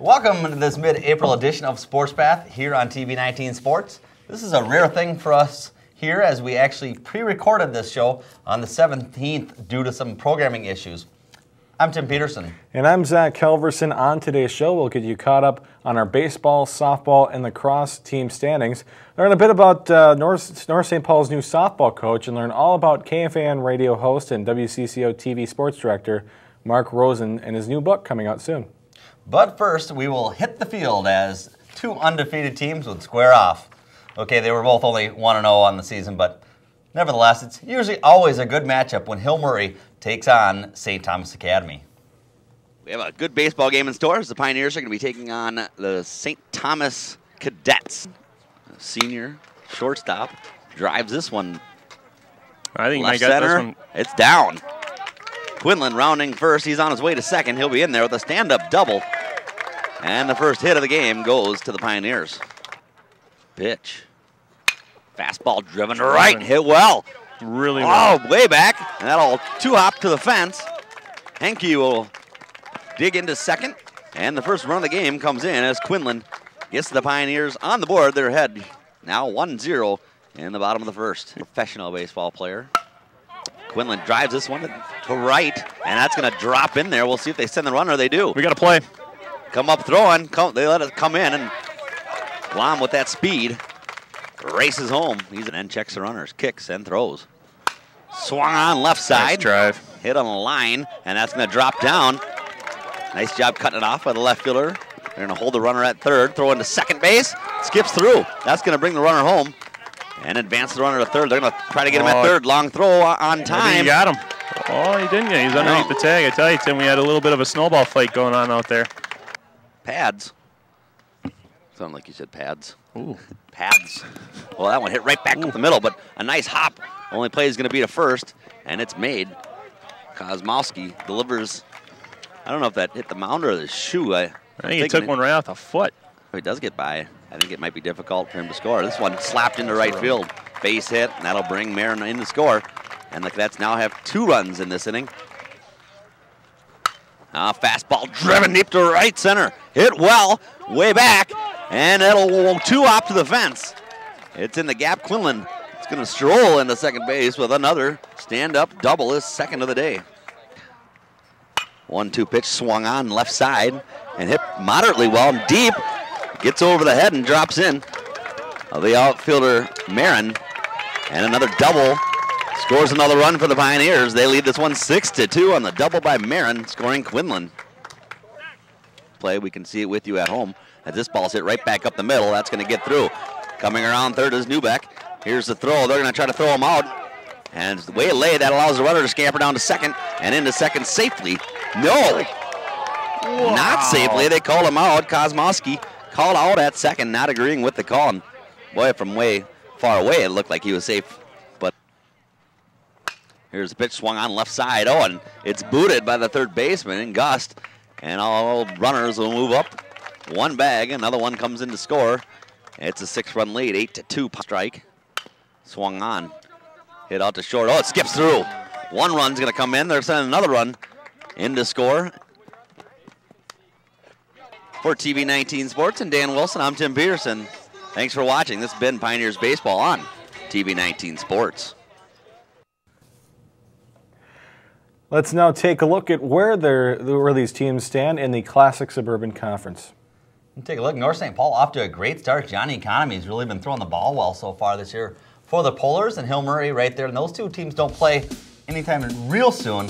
Welcome to this mid-April edition of SportsPath here on TV 19 Sports. This is a rare thing for us here as we actually pre-recorded this show on the 17th due to some programming issues. I'm Tim Peterson. And I'm Zach Halverson. On today's show, we'll get you caught up on our baseball, softball, and lacrosse team standings, learn a bit about North St. Paul's new softball coach, and learn all about KFAN radio host and WCCO TV sports director Mark Rosen and his new book coming out soon. But first, we will hit the field as two undefeated teams would square off. Okay, they were both only 1-0 on the season, but nevertheless, it's usually always a good matchup when Hill Murray takes on St. Thomas Academy. We have a good baseball game in store as the Pioneers are going to be taking on the St. Thomas Cadets. Senior shortstop drives this one. I think left you might get center. this one. It's down. Quinlan rounding first. He's on his way to second. He'll be in there with a stand-up double. And the first hit of the game goes to the Pioneers. Pitch. Fastball driven to right. Hit well. Really well. Oh, way back. And that'll two-hop to the fence. Henke will dig into second. And the first run of the game comes in as Quinlan gets the Pioneers on the board. They're ahead now 1-0 in the bottom of the first. Professional baseball player. Quinlan drives this one to right, and that's going to drop in there. We'll see if they send the runner. They do. We got to play. Come up throwing. They let it come in, and Blom with that speed races home. He's and checks the runners, kicks and throws. Swung on left side. Nice drive. Hit on the line, and that's going to drop down. Nice job cutting it off by the left fielder. They're going to hold the runner at third, throw into second base, skips through. That's going to bring the runner home and advance the runner to third. They're going to try to get him at third. Long throw on time. You got him. Oh, he didn't get. He's underneath the tag. I tell you, Tim, we had a little bit of a snowball fight going on out there. Pads. Sounded like you said pads. Ooh. Pads. Well, that one hit right back up the middle, but a nice hop. Only play is going to be to first, and it's made. Kosmowski delivers. I don't know if that hit the mound or the shoe. I think he took one right off the foot. If he does get by, I think it might be difficult for him to score. This one slapped into right field. Base hit, and that'll bring Marin in to score. And the Cadets now have 2 runs in this inning. Fastball driven deep to right center. Hit well, way back, and it'll two-hop to the fence. It's in the gap. Quinlan is going to stroll into second base with another stand-up double, his second of the day. 1-2 pitch swung on left side and hit moderately well and deep. Gets over the head and drops in. The outfielder, Marin, and another double. Scores another run for the Pioneers. They lead this one 6-2 on the double by Marin, scoring Quinlan. Play, we can see it with you at home. As this ball's hit right back up the middle, that's going to get through. Coming around third is Newbeck. Here's the throw. They're going to try to throw him out. And the way it lay, that allows the runner to scamper down to second and into second safely. No! Wow. Not safely. They called him out. Kosmowski called out at second, not agreeing with the call. And boy, from way far away, it looked like he was safe. But here's the pitch swung on left side. Oh, and it's booted by the third baseman in Gust. And all runners will move up. One bag, another one comes in to score. It's a 6-run lead, 8-2 strike. Swung on. Hit out to short. Oh, it skips through. One run's going to come in. They're sending another run in to score. For TV 19 Sports and Dan Wilson, I'm Tim Peterson. Thanks for watching. This has been Pioneers Baseball on TV 19 Sports. Let's now take a look at where these teams stand in the Classic Suburban Conference. Take a look. North St. Paul off to a great start. Johnny Economy's really been throwing the ball well so far this year for the Polars, and Hill Murray right there. And those two teams don't play anytime real soon,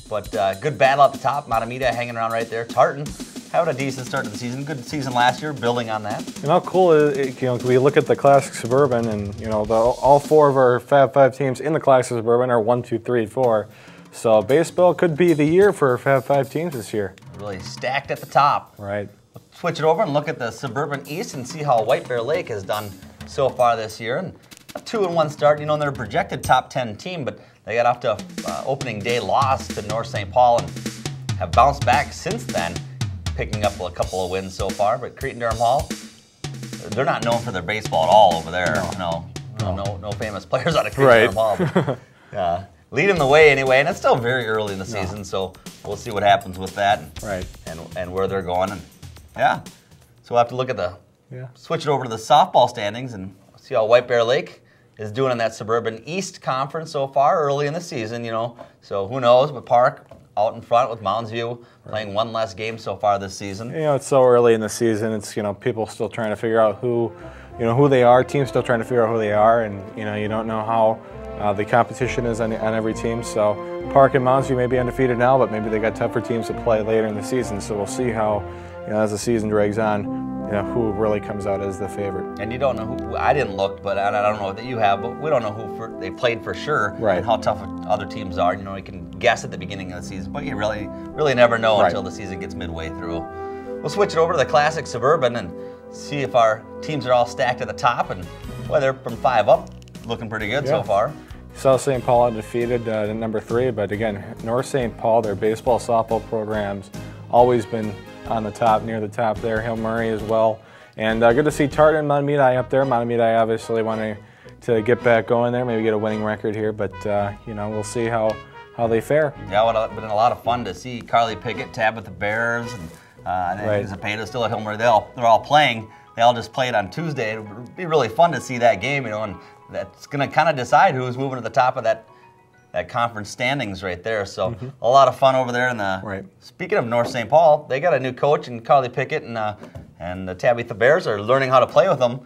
but good battle at the top. Matamita hanging around right there. Tartan having a decent start to the season. Good season last year, building on that. And how cool is it, we look at the Classic Suburban, and all 4 of our Fab 5 teams in the Classic Suburban are 1, 2, 3, 4. So baseball could be the year for Fab 5 teams this year. Really stacked at the top. Right. Let's switch it over and look at the Suburban East and see how White Bear Lake has done so far this year. And a 2-1 start. They're a projected top 10 team, but they got off to an opening day loss to North St. Paul and have bounced back since then, picking up a couple of wins so far. But Cretin-Durham Hall, they're not known for their baseball at all over there. No famous players out of Cretin-Durham Hall. But, leading the way anyway, and it's still very early in the season, so we'll see what happens with that and where they're going. And Yeah. So we'll have to look at switch it over to the softball standings and see how White Bear Lake is doing in that Suburban East Conference so far early in the season, you know. So who knows, but Park out in front with Mounds View playing one less game so far this season. You know, it's so early in the season. It's, you know, people still trying to figure out who they are. Teams still trying to figure out who they are, and, you know, you don't know how the competition is on every team. So Park and Mounds View may be undefeated now, but maybe they got tougher teams to play later in the season. So we'll see how, you know, as the season drags on, you know, who really comes out as the favorite. And you don't know who, I didn't look, but I don't know that you have, but we don't know who they played for sure, right, and how tough other teams are. You know, you can guess at the beginning of the season, but you really never know until the season gets midway through. We'll switch it over to the Classic Suburban and see if our teams are all stacked at the top, and well, they're from 5 up, looking pretty good so far. South St. Paul undefeated at number 3, but again, North St. Paul, their baseball, softball programs, always been on the top, near the top there. Hill Murray as well. And good to see Tartan and Matamidi up there. Matamidi obviously wanting to get back going there, maybe get a winning record here, but you know, we'll see how they fare. Yeah, it's been a lot of fun to see Carly Pickett, Tabitha Bears, and I think Zapata still at Hill Murray. They're all playing. They all just played on Tuesday. It would be really fun to see that game, you know, and that's going to kind of decide who's moving to the top of that conference standings right there. So a lot of fun over there. Speaking of North St. Paul, they got a new coach, and Carly Pickett and the Tabitha Bears are learning how to play with them.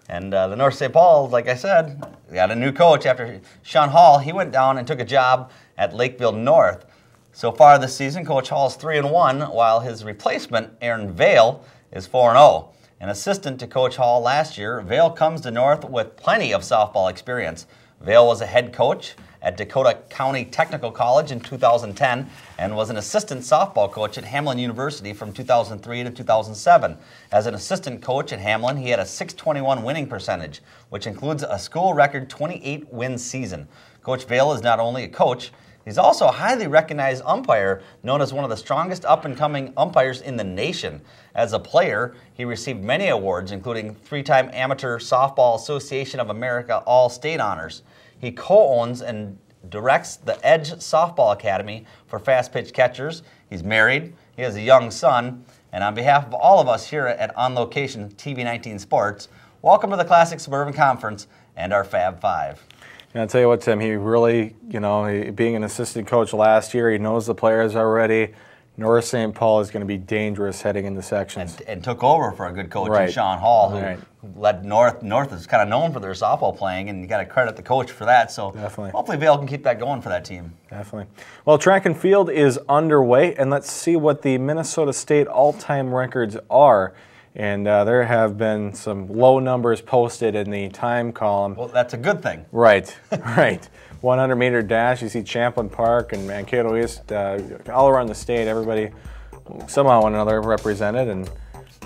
And the North St. Paul, like I said, they got a new coach after Sean Hall. He went down and took a job at Lakeville North. So far this season, Coach Hall is 3-1, while his replacement, Aaron Vale, is 4-0. An assistant to Coach Hall last year, Vale comes to North with plenty of softball experience. Vale was a head coach at Dakota County Technical College in 2010 and was an assistant softball coach at Hamlin University from 2003 to 2007. As an assistant coach at Hamlin, he had a .621 winning percentage, which includes a school record 28-win season. Coach Vale is not only a coach, he's also a highly recognized umpire, known as one of the strongest up-and-coming umpires in the nation. As a player, he received many awards, including 3-time Amateur Softball Association of America All-State honors. He co-owns and directs the Edge Softball Academy for fast-pitch catchers. He's married, he has a young son, and on behalf of all of us here at On Location TV 19 Sports, welcome to the Classic Suburban Conference and our Fab Five. And I'll tell you what, Tim, he really, you know, being an assistant coach last year, he knows the players already. North St. Paul is going to be dangerous heading into sections. And took over for a good coach in Sean Hall, who led North. North is kind of known for their softball playing, and you got to credit the coach for that. So hopefully Vale can keep that going for that team. Definitely. Well, track and field is underway, and let's see what the Minnesota State all-time records are. And there have been some low numbers posted in the time column. Well, that's a good thing. Right, right. 100-meter dash, you see Champlin Park and Mankato East, all around the state, everybody somehow or another represented. And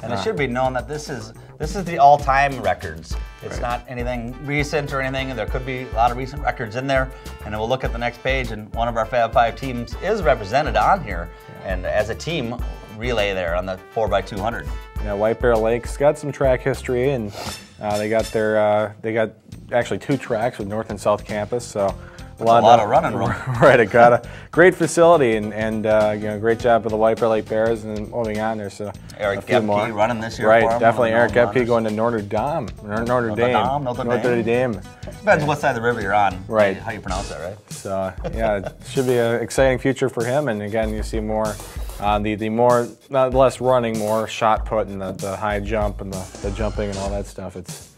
it should be known that this is the all-time records. It's not anything recent or anything. There could be a lot of recent records in there. And we'll look at the next page, and one of our Fab Five teams is represented on here. And as a team, relay there on the 4x200. Yeah, White Bear Lake's got some track history, and they got actually 2 tracks with North and South Campus, so a lot of running room. Right, it got a great facility, and you know, great job with the White Bear Lake Bears. And then moving on, there's Eric Gepke running this year. Right, for him, definitely Eric Gepke going to Notre Dame. Notre Dame. Depends what side of the river you're on. Right, how you pronounce that, right? So yeah, it should be an exciting future for him. And again, you see more. Not less running, more shot put, and the high jump and the jumping and all that stuff. It's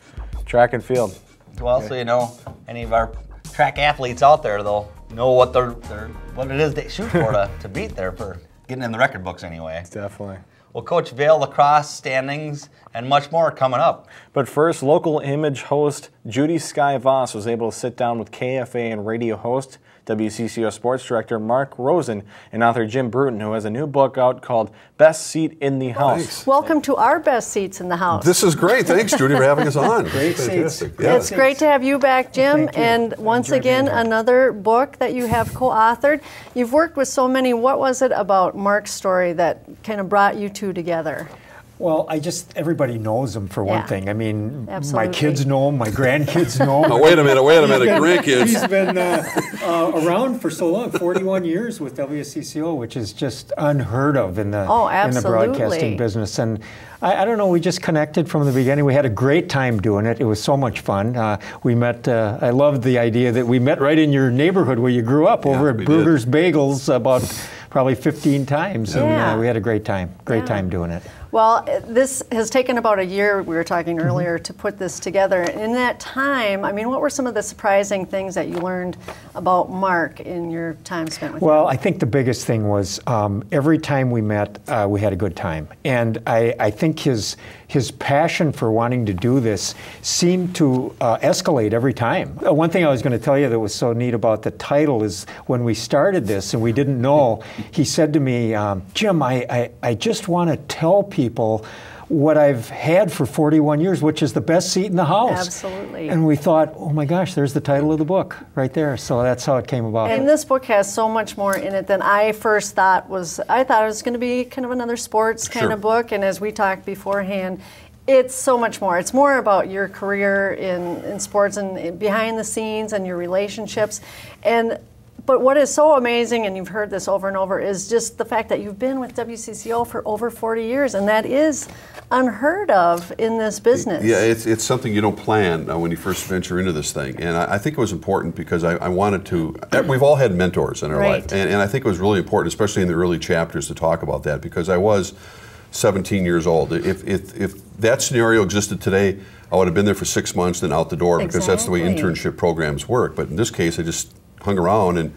track and field. Well, so you know, any of our track athletes out there, they'll know what what it is they shoot for to beat there for getting in the record books anyway. Definitely. Well, Coach Vale lacrosse standings and much more coming up. But first, local image host Judy Sky Voss was able to sit down with KFA and radio host WCCO Sports Director Mark Rosen and author Jim Bruton, who has a new book out called Best Seat in the House. Thanks. Welcome to our Best Seats in the House. This is great. Thanks, Judy, for having us on. Great seats. Yeah. It's great to have you back, Jim. And once again, another book that you have co-authored. You've worked with so many. What was it about Mark's story that kind of brought you two together? Well, everybody knows him for one thing. I mean, absolutely. My kids know him, my grandkids know him. Oh, wait a minute, grandkids. He's been around for so long, 41 years with WCCO, which is just unheard of in the broadcasting business. And I don't know, we just connected from the beginning. We had a great time doing it. It was so much fun. We met, I loved the idea that we met right in your neighborhood where you grew up, over at Brugger's Bagels, about probably 15 times. And we had a great time doing it. Well, this has taken about a year, we were talking earlier, to put this together. In that time, I mean, what were some of the surprising things that you learned about Mark in your time spent with him? Well, I think the biggest thing was every time we met, we had a good time. And I think his passion for wanting to do this seemed to escalate every time. One thing I was going to tell you that was so neat about the title is when we started this and we didn't know, he said to me, Jim, I just want to tell people what I've had for 41 years, which is the best seat in the house. Absolutely. And we thought, oh my gosh, there's the title of the book right there. So that's how it came about. And this book has so much more in it than I first thought was. I thought it was going to be kind of another sports kind of book. And as we talked beforehand, it's so much more. It's more about your career in sports and behind the scenes and your relationships. But what is so amazing, and you've heard this over and over, is just the fact that you've been with WCCO for over 40 years, and that is unheard of in this business. Yeah, it's something you don't plan when you first venture into this thing. And I think it was important because I wanted to, we've all had mentors in our life, and I think it was really important, especially in the early chapters, to talk about that, because I was 17 years old. If that scenario existed today, I would have been there for 6 months, then out the door, because that's the way internship programs work. But in this case, I just hung around and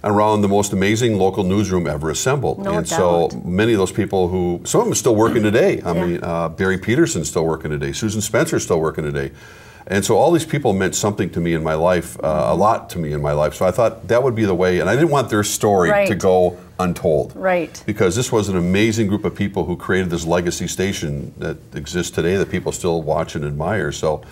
around the most amazing local newsroom ever assembled. So many of those people who, some of them are still working today. I mean, Barry Peterson's still working today. Susan Spencer's still working today. And so all these people meant something to me in my life, a lot to me in my life. So I thought that would be the way, and I didn't want their story to go untold. Because this was an amazing group of people who created this legacy station that exists today that people still watch and admire. So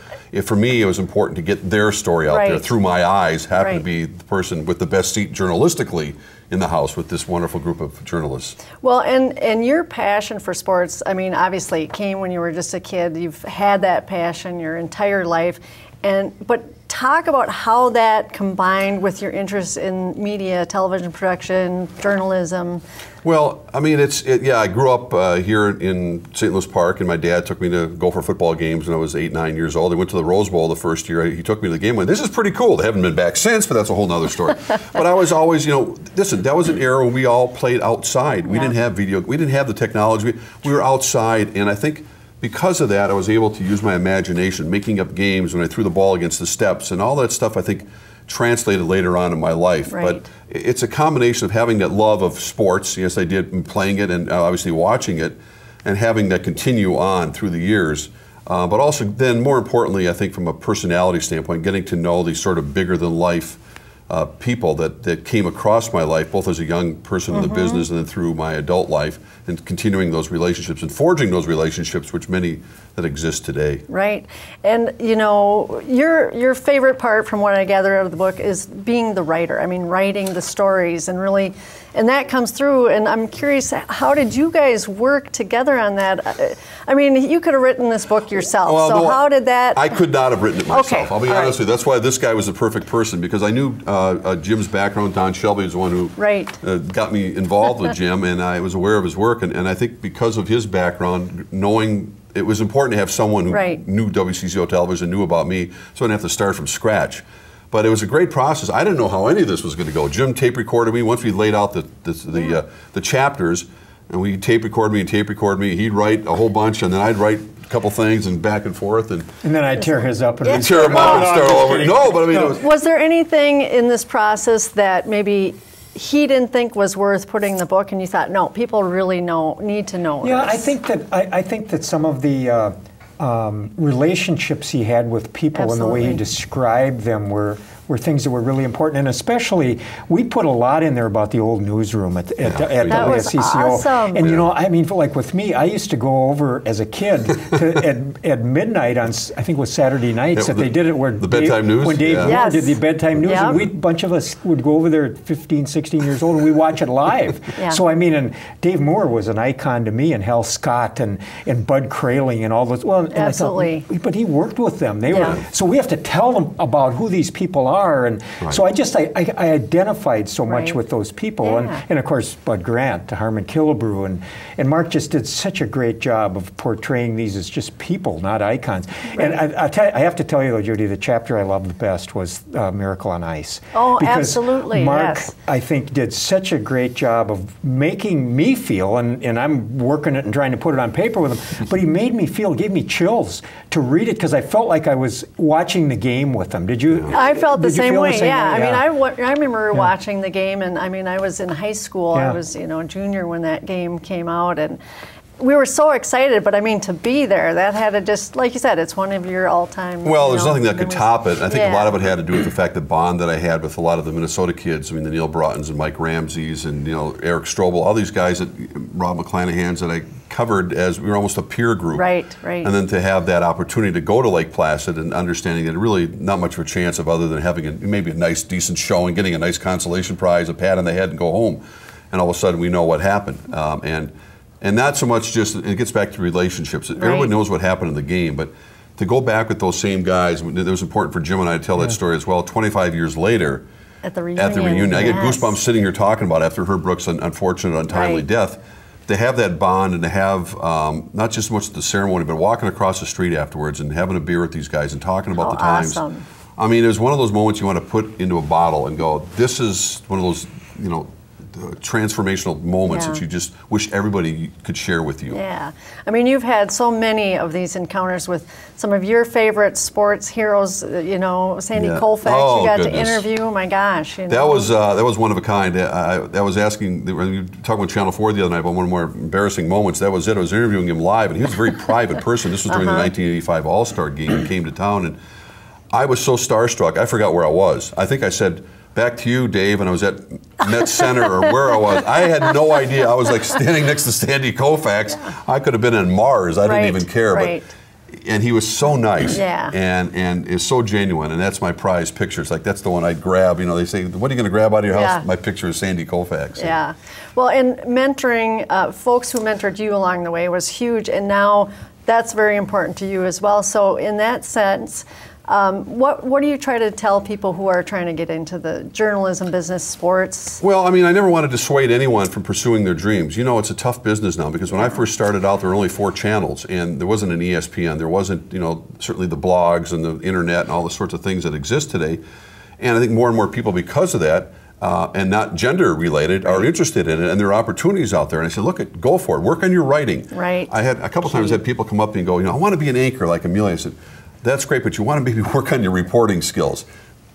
for me, it was important to get their story out there through my eyes, happen to be the person with the best seat journalistically in the house with this wonderful group of journalists. Well, and your passion for sports, I mean, obviously it came when you were just a kid. You've had that passion your entire life. But talk about how that combined with your interest in media, television production, journalism. Well, I mean, I grew up here in St. Louis Park, and my dad took me to go for football games when I was 8, 9 years old. I went to the Rose Bowl the first year. He took me to the game. Went, this is pretty cool. They haven't been back since, but that's a whole other story. But I was always, listen, that was an era when we all played outside. We didn't have video. We didn't have the technology. We were outside, and I think because of that, I was able to use my imagination, making up games when I threw the ball against the steps, and all that stuff, I think, translated later on in my life. But it's a combination of having that love of sports, yes I did, playing it and obviously watching it, and having that continue on through the years. But also then, more importantly, I think from a personality standpoint, getting to know these sort of bigger than life people that came across my life, both as a young person in the business and then through my adult life, and continuing those relationships and forging those relationships, which many that exist today. Right. And your favorite part, from what I gather out of the book, is being the writer. I mean, writing the stories and really, and that comes through. And I'm curious, how did you guys work together on that? I mean, you could have written this book yourself. Well, so how did that? I could not have written it myself. I'll be honest with you. That's why this guy was the perfect person, because I knew Jim's background. Don Shelby was the one who got me involved with Jim, and I was aware of his work. And I think because of his background, knowing it was important to have someone who knew WCCO television, knew about me, so I didn't have to start from scratch. But it was a great process. I didn't know how any of this was going to go. Jim tape recorded me. Once we laid out the chapters, and we tape record me and tape record me, he'd write a whole bunch, and then I'd write a couple things and back and forth. And then I'd tear his up and tear him up and start all over. No, but I mean, was there anything in this process that maybe he didn't think was worth putting in the book, and you thought, no, people really need to know this? I think that some of the relationships he had with people and the way he described them were were things that were really important. And especially, we put a lot in there about the old newsroom at that was WSCCO. awesome. And you know, I mean, like with me, I used to go over as a kid at midnight on, I think it was Saturday nights, that they did it where the bedtime news? When Dave Moore did the bedtime news, and a bunch of us would go over there at 15, 16 years old, and we watch it live. So I mean, and Dave Moore was an icon to me, and Hal Scott and Bud Kraling and all those. Well, and absolutely. I thought, but he worked with them. They were so we have to tell them about who these people are, and so I identified so much with those people, and of course Bud Grant, Harmon Killebrew, and Mark just did such a great job of portraying these as just people, not icons. And I have to tell you though, Judy, the chapter I loved the best was Miracle on Ice. Oh, because absolutely. Mark, I think, did such a great job of making me feel, and I'm working it and trying to put it on paper with him, but he made me feel, gave me chills to read it because I felt like I was watching the game with him. Did you? I felt the same way. Yeah. I mean, I remember watching the game, and I mean, I was in high school. I was, junior when that game came out, and we were so excited. But I mean, to be there, that had to just, like you said, it's one of your all-time. Well, there's nothing that could top it. I think a lot of it had to do with the fact that bond that I had with a lot of the Minnesota kids. I mean, the Neil Broughtons and Mike Ramseys and Eric Strobel, all these guys that Rob McClanahan's that I covered as we were almost a peer group. Right. And then to have that opportunity to go to Lake Placid and understanding that really not much of a chance of other than having maybe a nice, decent showing, getting a nice consolation prize, a pat on the head, and go home. And all of a sudden we know what happened. And not so much just, it gets back to relationships. Everybody knows what happened in the game, but to go back with those same guys, it was important for Jim and I to tell that story as well. 25 years later, at the reunion, I get goosebumps sitting here talking about it after Herb Brooks' unfortunate, untimely death. To have that bond and to have not just so much the ceremony, but walking across the street afterwards and having a beer with these guys and talking about the times. Awesome. I mean, it was one of those moments you want to put into a bottle and go, this is one of those, transformational moments that you just wish everybody could share with you. Yeah. I mean, you've had so many of these encounters with some of your favorite sports heroes, Sandy Koufax, you got to interview. Oh my gosh. That was one of a kind. I was asking, when you were talking with Channel 4 the other night about one of the more embarrassing moments, that was it. I was interviewing him live, and he was a very private person. This was during the 1985 All-Star game. He came to town, and I was so starstruck, I forgot where I was. I think I said, back to you, Dave, and I was at Met Center or where I was. I had no idea. I was like standing next to Sandy Koufax. I could have been on Mars. I didn't even care. And he was so nice and is so genuine, and that's my prized picture. It's like, that's the one I'd grab. They say, what are you going to grab out of your house? My picture is Sandy Koufax. Yeah. Well, and mentoring, folks who mentored you along the way was huge, and now that's very important to you as well. So in that sense, what do you try to tell people who are trying to get into the journalism business, sports? Well, I mean, I never wanted to dissuade anyone from pursuing their dreams. It's a tough business now because when I first started out, there were only 4 channels, and there wasn't an ESPN. There wasn't, certainly the blogs and the internet and all the sorts of things that exist today. And I think more and more people, because of that, and not gender related, are interested in it, and there are opportunities out there. And I said, look, go for it. Work on your writing. Right. I had a couple times had people come up and go, I want to be an anchor like Amelia. I said, that's great, but you want to maybe work on your reporting skills.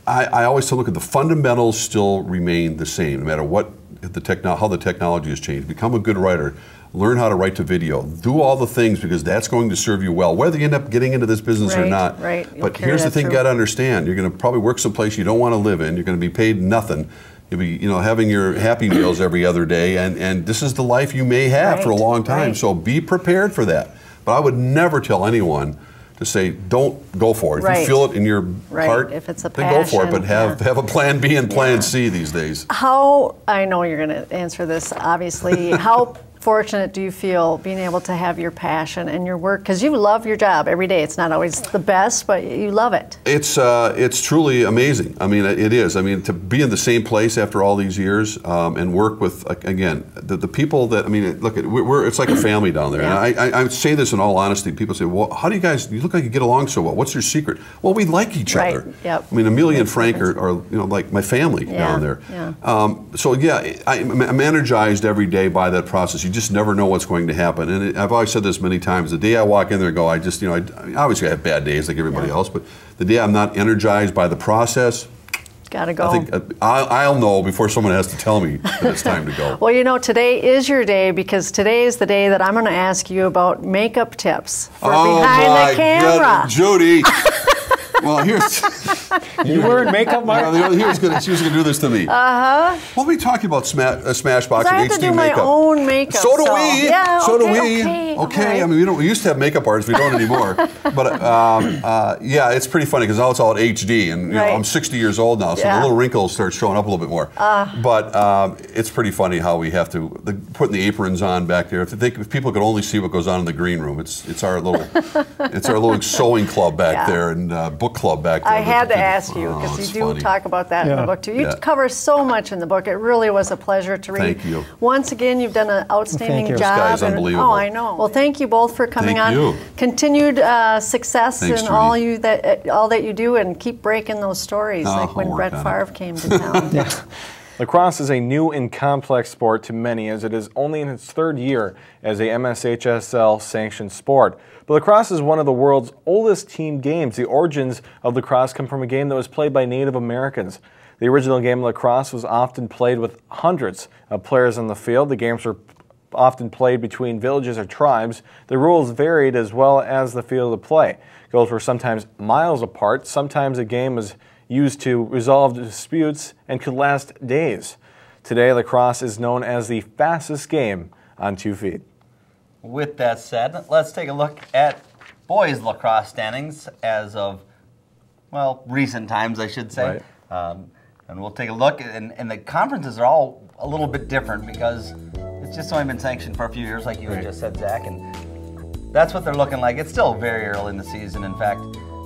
I always say, look, the fundamentals still remain the same, no matter what how the technology has changed. Become a good writer. Learn how to write to video. Do all the things because that's going to serve you well, whether you end up getting into this business or not. Right. But here's the thing you got to understand. You're going to probably work someplace you don't want to live in. You're going to be paid nothing. You'll be, having your Happy Meals every other day, and this is the life you may have for a long time. So be prepared for that. But I would never tell anyone to say, don't go for it. If you feel it in your heart, if it's a then go for it. But have a plan B and plan C these days. I know you're going to answer this, obviously. How fortunate do you feel being able to have your passion and your work? Because you love your job every day. It's not always the best, but you love it. It's truly amazing. I mean, it is. I mean, to be in the same place after all these years and work with, again, the people that, I mean, look, it's like a family down there. And I say this in all honesty. People say, well, how do you guys, you look like you get along so well. What's your secret? Well, we like each other. Yep. I mean, Amelia and Frank are like my family down there. So, I'm energized every day by that process. You just never know what's going to happen. And I've always said this many times. The day I walk in there and go, I obviously I have bad days like everybody else, but the day I'm not energized by the process, gotta go. I think I'll know before someone has to tell me that it's time to go. Well, today is your day because today is the day that I'm going to ask you about makeup tips for behind the camera. Judy. Well, here's... You wearing makeup, Mark? She was going to do this to me. We'll be talking about Smashbox I and have to HD do my makeup. own makeup. So do we. Yeah, so okay, do we. Okay. Right. I mean, we used to have makeup artists. We don't anymore. But yeah, it's pretty funny because now it's all HD, and you know, I'm 60 years old now, so the little wrinkles start showing up a little bit more. But it's pretty funny how we have to putting the aprons on back there. If people could only see what goes on in the green room, it's our little sewing club back there and book club back there. I had to ask you because you do talk about that in the book too. You cover so much in the book. It really was a pleasure to read. Thank you. Once again, you've done an outstanding job. This guy's unbelievable. Oh, I know. Well, thank you both for coming on. You. Continued success in all that you do, and keep breaking those stories, like when Brett Favre came to town. Lacrosse is a new and complex sport to many, as it is only in its third year as a MSHSL sanctioned sport. But lacrosse is one of the world's oldest team games. The origins of lacrosse come from a game that was played by Native Americans. The original game of lacrosse was often played with hundreds of players on the field. The games were often played between villages or tribes. The rules varied as well as the field of play. Goals were sometimes miles apart. Sometimes a game was used to resolve disputes and could last days. Today, lacrosse is known as the fastest game on 2 feet. With that said, let's take a look at boys lacrosse standings as of, well, recent times, I should say. Right. And we'll take a look, and the conferences are all a little bit different because it's just only been sanctioned for a few years, like you had just said, Zach, and that's what they're looking like. It's still very early in the season. In fact,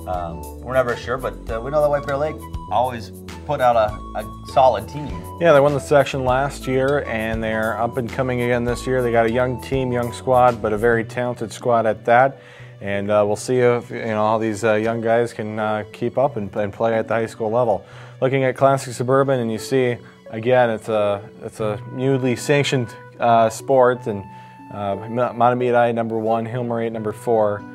we're never sure, but we know that White Bear Lake always put out a solid team. Yeah, they won the section last year, and they're up and coming again this year. They got a young team, young squad, but a very talented squad at that. And we'll see if all these young guys can keep up and play at the high school level. Looking at Classic Suburban, and you see again it's a newly sanctioned sport, and Matamidi #1, Hill Murray #4.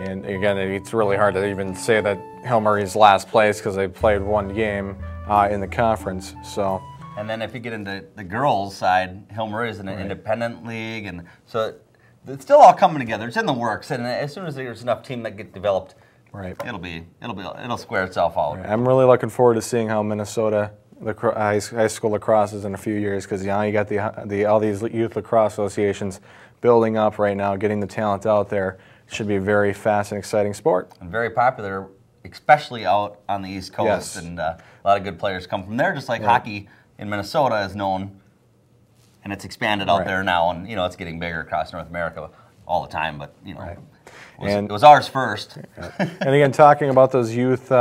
And again, it's really hard to even say that Hill Murray's last place because they played one game in the conference. So, and then if you get into the girls' side, Hill Murray is in an independent league, and so it's still all coming together. It's in the works, and as soon as there's enough team that get developed, it'll square itself out. Right. I'm really looking forward to seeing how Minnesota high school lacrosse is in a few years, because you got all these youth lacrosse associations building up right now, getting the talent out there. It should be a very fast and exciting sport. And very popular, especially out on the East Coast, and a lot of good players come from there, just like hockey in Minnesota is known, and it's expanded out there now, and it's getting bigger across North America all the time, but it was ours first. And again, talking about those youth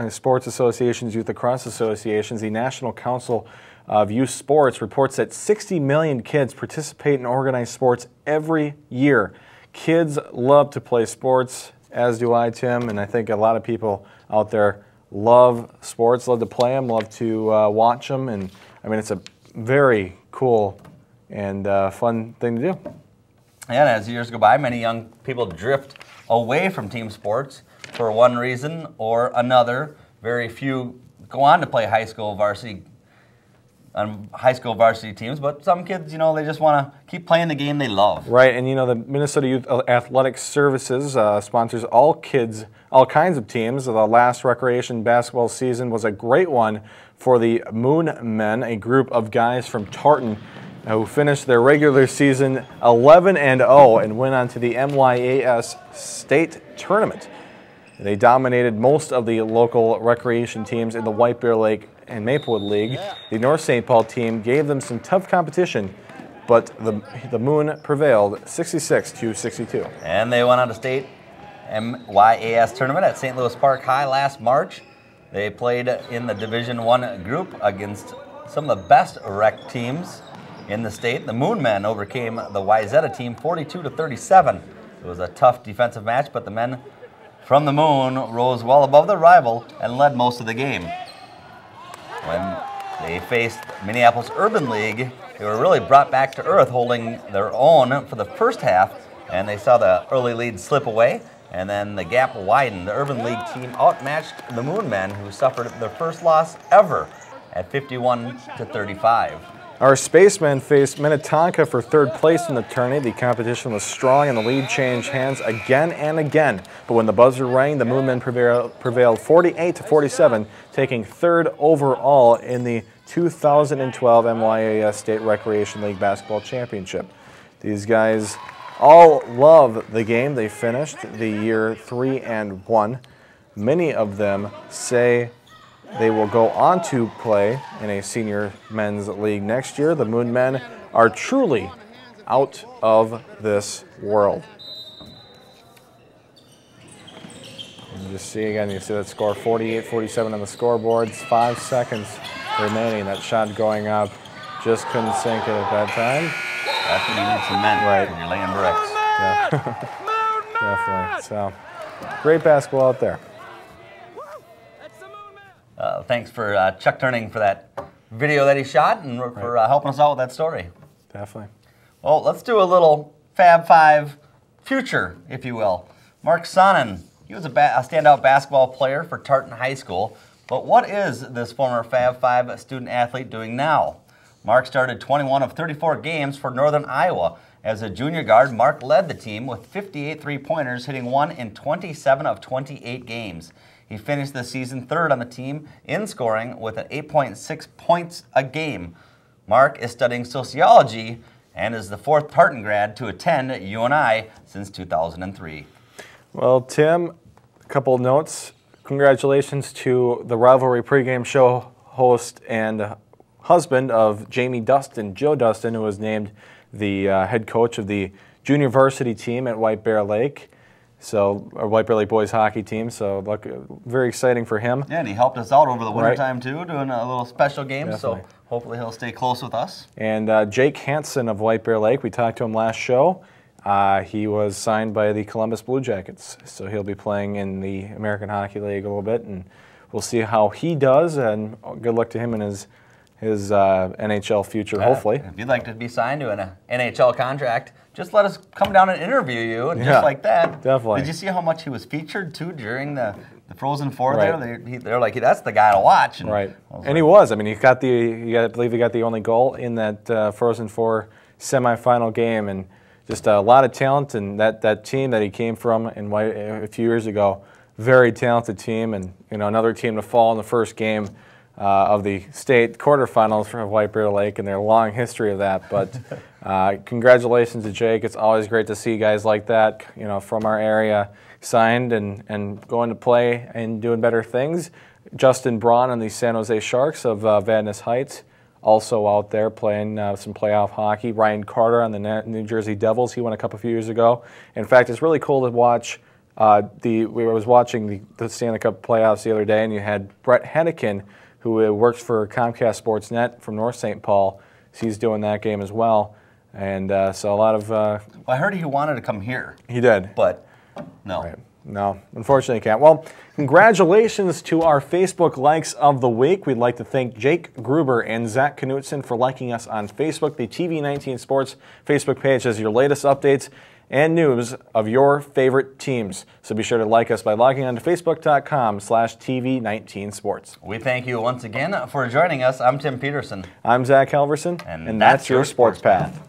sports associations, youth lacrosse associations, the National Council of Youth Sports reports that 60 million kids participate in organized sports every year. Kids love to play sports, as do I, Tim, and I think a lot of people out there love sports, love to play them, love to watch them, and I mean, it's a very cool and fun thing to do. And as years go by, many young people drift away from team sports for one reason or another. Very few go on to play high school varsity teams, but some kids, they just want to keep playing the game they love. Right, and the Minnesota Youth Athletic Services sponsors all kinds of teams. The last recreation basketball season was a great one for the Moon Men, a group of guys from Tartan who finished their regular season 11-0 and went on to the MYAS state tournament. They dominated most of the local recreation teams in the White Bear Lake and Maplewood League. The North St. Paul team gave them some tough competition, but the Moon prevailed 66-62. And they went on to state MYAS tournament at St. Louis Park High last March. They played in the Division I group against some of the best rec teams in the state. The Moon Men overcame the Wyzetta team 42-37. It was a tough defensive match, but the men from the Moon rose well above their rival and led most of the game. When they faced Minneapolis Urban League, they were really brought back to earth, holding their own for the first half, and they saw the early lead slip away, and then the gap widened. The Urban League team outmatched the Moon Men, who suffered their first loss ever at 51-35. Our Spacemen faced Minnetonka for third place in the tourney. The competition was strong and the lead changed hands again and again. But when the buzzer rang, the Moonmen prevailed 48-47, taking third overall in the 2012 MYAS State Recreation League Basketball Championship. These guys all love the game. They finished the year 3-1. Many of them say they will go on to play in a senior men's league next year. The Moonmen are truly out of this world. You just see again, you see that score 48-47 on the scoreboards. 5 seconds remaining. That shot going up, just couldn't sink it at that time. That's when you need cement, right? When you're laying bricks. Yeah. Definitely. So, great basketball out there. Thanks for Chuck Turning for that video that he shot and for helping us out with that story. Definitely. Well, let's do a little Fab Five future, if you will. Mark Sonnen, he was a standout basketball player for Tartan High School, but what is this former Fab Five student athlete doing now? Mark started 21 of 34 games for Northern Iowa. As a junior guard, Mark led the team with 58 three-pointers, hitting 1 in 27 of 28 games. He finished the season third on the team in scoring with an 8.6 points a game. Mark is studying sociology and is the fourth Tartan grad to attend UNI since 2003. Well, Tim, a couple of notes. Congratulations to the Rivalry pregame show host and husband of Jamie Dustin, Joe Dustin, who was named the head coach of the junior varsity team at White Bear Lake. So, our White Bear Lake boys hockey team, so look, very exciting for him. Yeah, and he helped us out over the wintertime too, doing a little special game, Definitely. So hopefully he'll stay close with us. And Jake Hansen of White Bear Lake, we talked to him last show. He was signed by the Columbus Blue Jackets, so he'll be playing in the American Hockey League a little bit, and we'll see how he does, and good luck to him in his NHL future, hopefully. If you'd like to be signed to an NHL contract, just let us come down and interview you, and just like that. Definitely. Did you see how much he was featured, too, during the Frozen Four Right. there? They're like, that's the guy to watch. And Right. And he was. I mean, I believe he got the only goal in that Frozen Four semifinal game, and just a lot of talent, and that team that he came from a few years ago, very talented team, and another team to fall in the first game of the state quarterfinals for White Bear Lake and their long history of that. But congratulations to Jake. It's always great to see guys like that, from our area signed and going to play and doing better things. Justin Braun on the San Jose Sharks of Vadnais Heights, also out there playing some playoff hockey. Ryan Carter on the New Jersey Devils. He won a cup a few years ago. In fact, it's really cool to watch. We was watching the Stanley Cup playoffs the other day, and you had Brett Hennikin, who works for Comcast Sportsnet from North St. Paul. So he's doing that game as well. And so a lot of... Well, I heard he wanted to come here. He did. But no. Right. No, unfortunately he can't. Well, congratulations to our Facebook likes of the week. We'd like to thank Jake Gruber and Zach Knutson for liking us on Facebook. The TV19 Sports Facebook page has your latest updates and news of your favorite teams. So be sure to like us by logging on to facebook.com/TV19sports. We thank you once again for joining us. I'm Tim Peterson. I'm Zach Halverson, and that's your Sports Path.